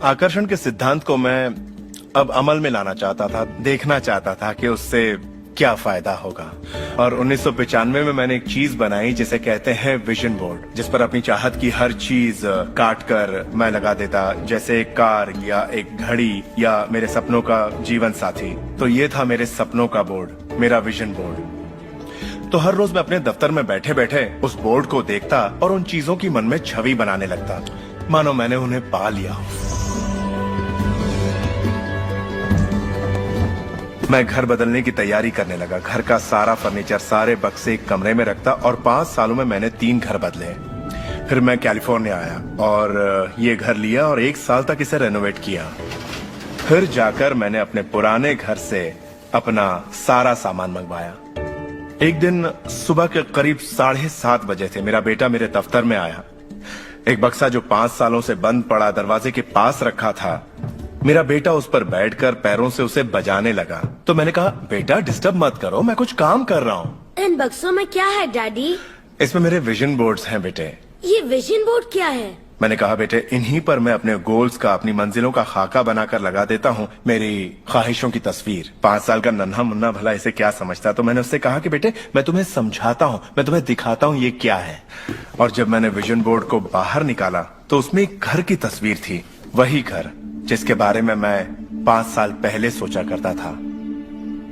आकर्षण के सिद्धांत को मैं अब अमल में लाना चाहता था, देखना चाहता था कि उससे क्या फायदा होगा। और 1995 में मैंने एक चीज बनाई जिसे कहते हैं विजन बोर्ड, जिस पर अपनी चाहत की हर चीज काट कर मैं लगा देता, जैसे एक कार या एक घड़ी या मेरे सपनों का जीवन साथी। तो ये था मेरे सपनों का बोर्ड, मेरा विजन बोर्ड। तो हर रोज मैं अपने दफ्तर में बैठे बैठे उस बोर्ड को देखता और उन चीजों की मन में छवि बनाने लगता, मानो मैंने उन्हें पा लिया हो। मैं घर बदलने की तैयारी करने लगा। घर का सारा फर्नीचर, सारे बक्से एक कमरे में रखता और 5 सालों में मैंने 3 घर बदले। फिर मैं कैलिफोर्निया आया और ये घर लिया और 1 साल तक इसे रेनोवेट किया। फिर जाकर मैंने अपने पुराने घर से अपना सारा सामान मंगवाया। एक दिन सुबह के करीब 7:30 बजे थे। मेरा बेटा मेरे दफ्तर में आया। एक बक्सा जो 5 सालों से बंद पड़ा दरवाजे के पास रखा था, मेरा बेटा उस पर बैठकर पैरों से उसे बजाने लगा। तो मैंने कहा, बेटा डिस्टर्ब मत करो, मैं कुछ काम कर रहा हूँ। इन बक्सों में क्या है डैडी? इसमें मेरे विजन बोर्ड्स हैं बेटे। ये विजन बोर्ड क्या है? मैंने कहा, बेटे इन्हीं पर मैं अपने गोल्स का, अपनी मंजिलों का खाका बनाकर लगा देता हूँ, मेरी ख्वाहिशों की तस्वीर। 5 साल का नन्हा मुन्ना भला इसे क्या समझता। तो मैंने उससे कहा कि बेटे मैं तुम्हें समझाता हूँ, मैं तुम्हें दिखाता हूँ ये क्या है। और जब मैंने विजन बोर्ड को बाहर निकाला तो उसमें एक घर की तस्वीर थी, वही घर जिसके बारे में मैं 5 साल पहले सोचा करता था।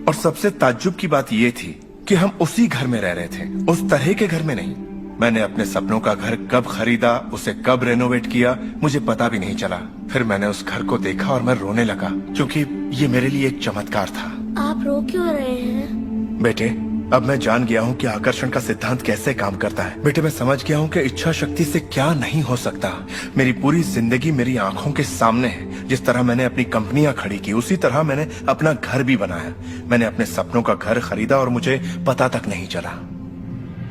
और सबसे ताज्जुब की बात यह थी कि हम उसी घर में रह रहे थे, उस तरह के घर में नहीं। मैंने अपने सपनों का घर कब खरीदा, उसे कब रेनोवेट किया, मुझे पता भी नहीं चला। फिर मैंने उस घर को देखा और मैं रोने लगा, क्योंकि ये मेरे लिए एक चमत्कार था। आप रो क्यों रहे हैं? बेटे अब मैं जान गया हूँ कि आकर्षण का सिद्धांत कैसे काम करता है। बेटे मैं समझ गया हूँ कि इच्छा शक्ति से क्या नहीं हो सकता। मेरी पूरी जिंदगी मेरी आंखों के सामने है। जिस तरह मैंने अपनी कंपनियां खड़ी की, उसी तरह मैंने अपना घर भी बनाया। मैंने अपने सपनों का घर खरीदा और मुझे पता तक नहीं चला।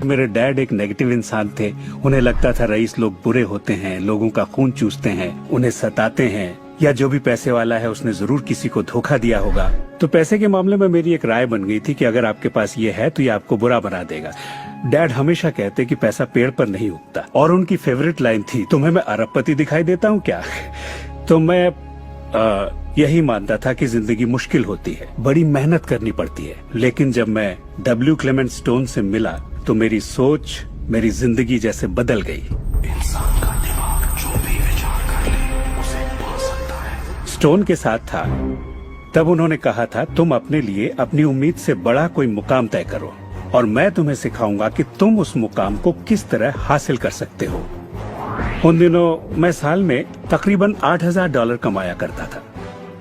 मेरे डैड एक नेगेटिव इंसान थे। उन्हें लगता था रईस लोग बुरे होते हैं, लोगों का खून चूसते हैं, उन्हें सताते हैं, या जो भी पैसे वाला है उसने जरूर किसी को धोखा दिया होगा। तो पैसे के मामले में मेरी एक राय बन गई थी कि अगर आपके पास ये है तो ये आपको बुरा बना देगा। डैड हमेशा कहते कि पैसा पेड़ पर नहीं उगता, और उनकी फेवरेट लाइन थी, तुम्हें मैं अरबपति दिखाई देता हूँ क्या? तो मैं यही मानता था कि जिंदगी मुश्किल होती है, बड़ी मेहनत करनी पड़ती है। लेकिन जब मैं W. क्लेमेंट स्टोन से मिला तो मेरी सोच, मेरी जिंदगी जैसे बदल गई। इंसान का दिमाग जो भी विचार कर ले उसे पा सकता है। स्टोन के साथ था तब उन्होंने कहा था, तुम अपने लिए अपनी उम्मीद से बड़ा कोई मुकाम तय करो और मैं तुम्हें सिखाऊंगा कि तुम उस मुकाम को किस तरह हासिल कर सकते हो। उन दिनों मैं साल में तकरीबन $8,000 कमाया करता था।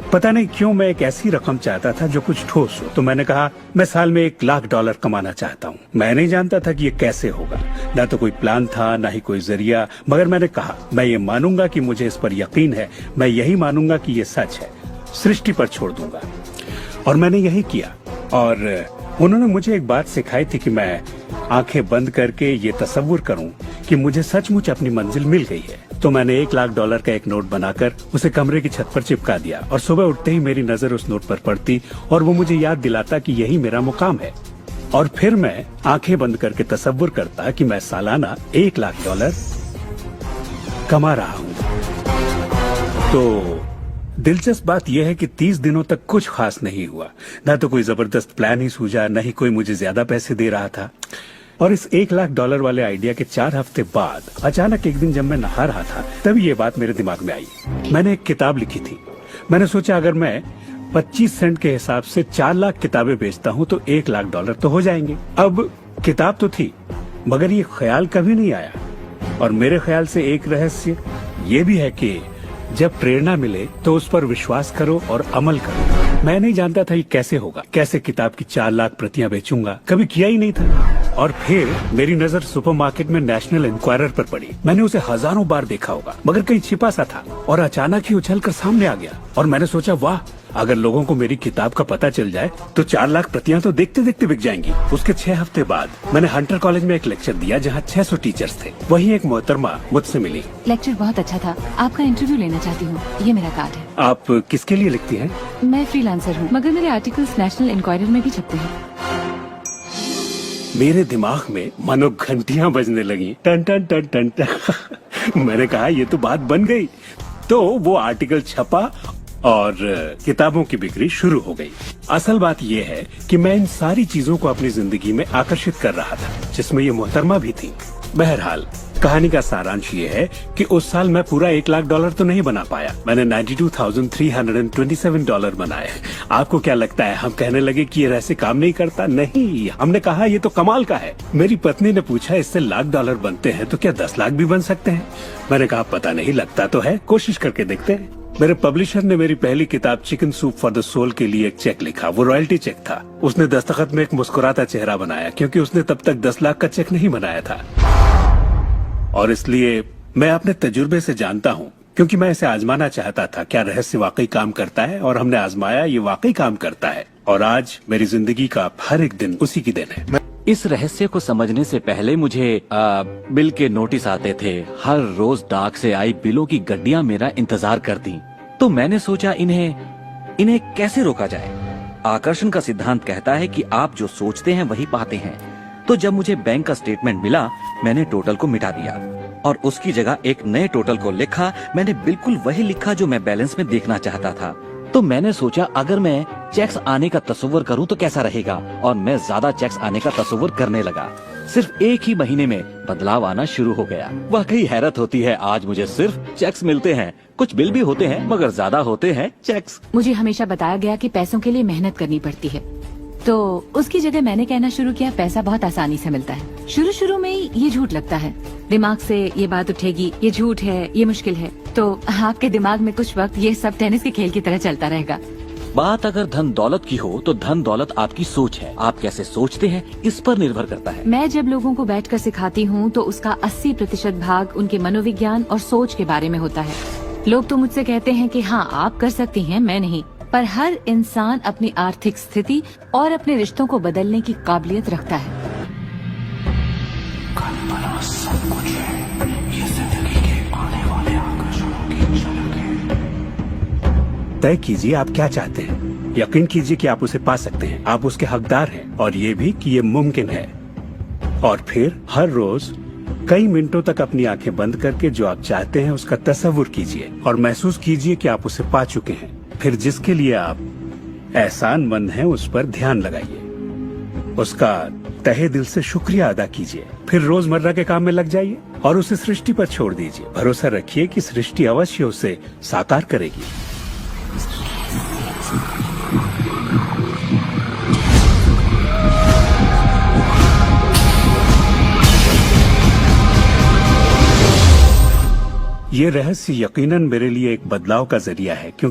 पता नहीं क्यों मैं एक ऐसी रकम चाहता था जो कुछ ठोस हो। तो मैंने कहा, मैं साल में $1,00,000 कमाना चाहता हूँ। मैं नहीं जानता था कि ये कैसे होगा, ना तो कोई प्लान था, ना ही कोई जरिया। मगर मैंने कहा, मैं ये मानूंगा कि मुझे इस पर यकीन है, मैं यही मानूंगा कि ये सच है, सृष्टि पर छोड़ दूंगा। और मैंने यही किया। और उन्होंने मुझे एक बात सिखाई थी कि मैं आंखें बंद करके ये तसव्वुर करूं कि मुझे सचमुच अपनी मंजिल मिल गई है। तो मैंने $1,00,000 का एक नोट बनाकर उसे कमरे की छत पर चिपका दिया और सुबह उठते ही मेरी नजर उस नोट पर पड़ती और वो मुझे याद दिलाता कि यही मेरा मुकाम है। और फिर मैं आंखें बंद करके तसव्वुर करता कि मैं सालाना $1,00,000 कमा रहा हूँ। तो दिलचस्प बात यह है कि 30 दिनों तक कुछ खास नहीं हुआ। ना तो कोई जबरदस्त प्लान ही सूझा, न ही कोई मुझे ज्यादा पैसे दे रहा था। और इस $1,00,000 वाले आइडिया के 4 हफ्ते बाद अचानक एक दिन जब मैं नहा रहा था तभी ये बात मेरे दिमाग में आई। मैंने एक किताब लिखी थी। मैंने सोचा अगर मैं 25 सेंट के हिसाब से 4 लाख किताबें बेचता हूँ तो $1,00,000 तो हो जाएंगे। अब किताब तो थी, मगर ये ख्याल कभी नहीं आया। और मेरे ख्याल से एक रहस्य ये भी है कि जब प्रेरणा मिले तो उस पर विश्वास करो और अमल करो। मैं नहीं जानता था ये कैसे होगा, कैसे किताब की 4 लाख प्रतियां बेचूंगा, कभी किया ही नहीं था। और फिर मेरी नजर सुपरमार्केट में नेशनल इंक्वायरर पर पड़ी। मैंने उसे हजारों बार देखा होगा, मगर कहीं छिपा सा था और अचानक ही उछलकर सामने आ गया। और मैंने सोचा, वाह, अगर लोगों को मेरी किताब का पता चल जाए तो 4 लाख प्रतियां तो देखते देखते बिक जाएंगी। उसके 6 हफ्ते बाद मैंने हंटर कॉलेज में एक लेक्चर दिया जहाँ 600 टीचर्स थे। वहीं एक मोहतरमा मुझसे मिली। लेक्चर बहुत अच्छा था, आपका इंटरव्यू लेना चाहती हूँ, ये मेरा कार्ड है। आप किसके लिए लिखती हैं? मैं फ्रीलांसर हूँ, मगर मेरे आर्टिकल्स नेशनल इंक्वायरर में भी छपते हैं। मेरे दिमाग में मानो घंटियां बजने लगी, टन टन टन टन टन। मैंने कहा, ये तो बात बन गई। तो वो आर्टिकल छपा और किताबों की बिक्री शुरू हो गई। असल बात यह है कि मैं इन सारी चीजों को अपनी जिंदगी में आकर्षित कर रहा था, जिसमें ये मोहतरमा भी थी। बहरहाल कहानी का सारांश ये है कि उस साल मैं पूरा $1 लाख तो नहीं बना पाया। मैंने $92,327 बनाए। आपको क्या लगता है हम कहने लगे कि ये रहस्य काम नहीं करता? नहीं, हमने कहा ये तो कमाल का है। मेरी पत्नी ने पूछा इससे $1 लाख बनते हैं तो क्या 10 लाख भी बन सकते हैं? मैंने कहा पता नहीं, लगता तो है, कोशिश करके देखते हैं। मेरे पब्लिशर ने मेरी पहली किताब chicken soup for the soul के लिए एक चेक लिखा। वो रॉयल्टी चेक था। उसने दस्तखत में एक मुस्कुराता चेहरा बनाया, क्योंकि उसने तब तक 10 लाख का चेक नहीं बनाया था। और इसलिए मैं अपने तजुर्बे से जानता हूँ, क्योंकि मैं इसे आजमाना चाहता था क्या रहस्य वाकई काम करता है, और हमने आजमाया, ये वाकई काम करता है। और आज मेरी जिंदगी का हर एक दिन उसी की दिन है। इस रहस्य को समझने से पहले मुझे बिल के नोटिस आते थे। हर रोज डाक से आई बिलों की गड्डियां मेरा इंतजार करती। तो मैंने सोचा इन्हें कैसे रोका जाए। आकर्षण का सिद्धांत कहता है कि आप जो सोचते हैं वही पाते हैं। तो जब मुझे बैंक का स्टेटमेंट मिला, मैंने टोटल को मिटा दिया और उसकी जगह एक नए टोटल को लिखा। मैंने बिल्कुल वही लिखा जो मैं बैलेंस में देखना चाहता था। तो मैंने सोचा अगर मैं चेक्स आने का तस्वीर करूं तो कैसा रहेगा, और मैं ज्यादा चेक्स आने का तस्वीर करने लगा। सिर्फ एक ही महीने में बदलाव आना शुरू हो गया। वाकई हैरत होती है, आज मुझे सिर्फ चेक्स मिलते हैं। कुछ बिल भी होते हैं मगर ज्यादा होते हैं चेक्स। मुझे हमेशा बताया गया कि पैसों के लिए मेहनत करनी पड़ती है, तो उसकी जगह मैंने कहना शुरू किया पैसा बहुत आसानी से मिलता है। शुरू में ये झूठ लगता है, दिमाग से ये बात उठेगी, ये झूठ है, ये मुश्किल है। तो आपके दिमाग में कुछ वक्त ये सब टेनिस के खेल की तरह चलता रहेगा। बात अगर धन दौलत की हो तो धन दौलत आपकी सोच है। आप कैसे सोचते हैं इस पर निर्भर करता है। मैं जब लोगों को बैठकर सिखाती हूँ तो उसका 80% भाग उनके मनोविज्ञान और सोच के बारे में होता है। लोग तो मुझसे कहते हैं कि हाँ आप कर सकती हैं, मैं नहीं। पर हर इंसान अपनी आर्थिक स्थिति और अपने रिश्तों को बदलने की काबिलियत रखता है। तय कीजिए आप क्या चाहते हैं। यकीन कीजिए कि आप उसे पा सकते हैं, आप उसके हकदार हैं, और ये भी कि ये मुमकिन है। और फिर हर रोज कई मिनटों तक अपनी आंखें बंद करके जो आप चाहते हैं उसका तस्वुर कीजिए और महसूस कीजिए कि आप उसे पा चुके हैं। फिर जिसके लिए आप एहसानमंद हैं उस पर ध्यान लगाइए, उसका तहे दिल से शुक्रिया अदा कीजिए। फिर रोजमर्रा के काम में लग जाइए और उसे सृष्टि पर छोड़ दीजिए। भरोसा रखिए कि सृष्टि अवश्य उसे साकार करेगी। ये रहस्य यकीनन मेरे लिए एक बदलाव का जरिया है, क्योंकि